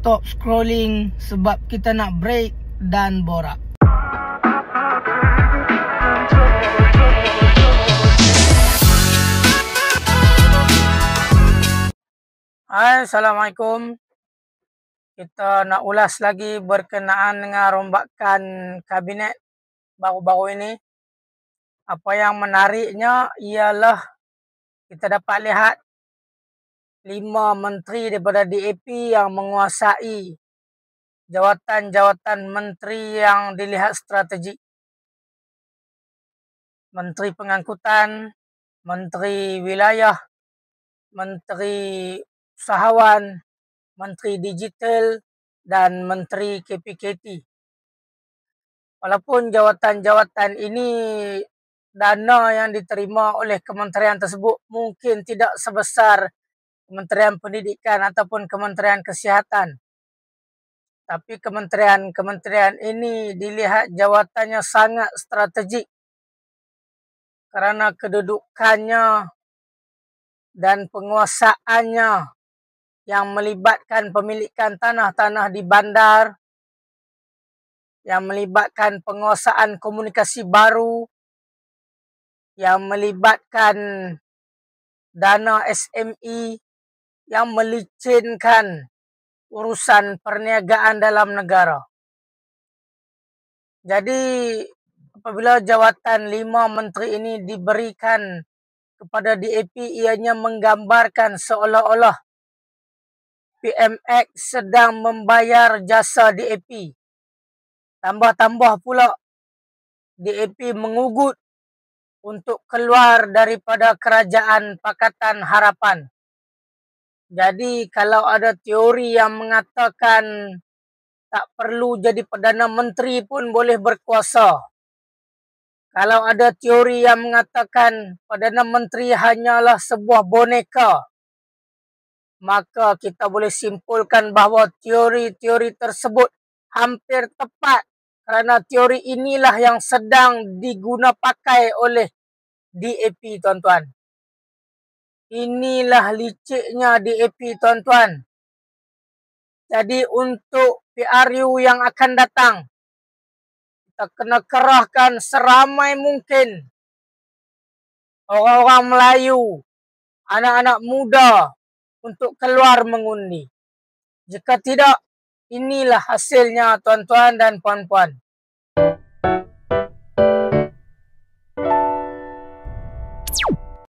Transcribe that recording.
stop scrolling sebab kita nak break dan borak. Hai, Assalamualaikum. Kita nak ulas lagi berkenaan dengan rombakan kabinet baru-baru ini. Apa yang menariknya ialah kita dapat lihat 5 menteri daripada DAP yang menguasai jawatan-jawatan menteri yang dilihat strategik. Menteri Pengangkutan, Menteri Wilayah, Menteri Usahawan, Menteri Digital dan Menteri KPKT. Walaupun jawatan-jawatan ini dana yang diterima oleh kementerian tersebut mungkin tidak sebesar Kementerian Pendidikan ataupun Kementerian Kesihatan. Tapi kementerian-kementerian ini dilihat jawatannya sangat strategik kerana kedudukannya dan penguasaannya yang melibatkan pemilikan tanah-tanah di bandar, yang melibatkan penguasaan komunikasi baru, yang melibatkan dana SME, yang melicinkan urusan perniagaan dalam negara. Jadi apabila jawatan 5 menteri ini diberikan kepada DAP, ianya menggambarkan seolah-olah PMX sedang membayar jasa DAP. Tambah-tambah pula DAP mengugut untuk keluar daripada Kerajaan Pakatan Harapan. Jadi kalau ada teori yang mengatakan tak perlu jadi Perdana Menteri pun boleh berkuasa. Kalau ada teori yang mengatakan Perdana Menteri hanyalah sebuah boneka, maka kita boleh simpulkan bahawa teori-teori tersebut hampir tepat kerana teori inilah yang sedang digunapakai oleh DAP, tuan-tuan. Inilah liciknya DAP, tuan-tuan. Jadi untuk PRU yang akan datang, kita kena kerahkan seramai mungkin orang-orang Melayu, anak-anak muda untuk keluar mengundi. Jika tidak, inilah hasilnya, tuan-tuan dan puan-puan.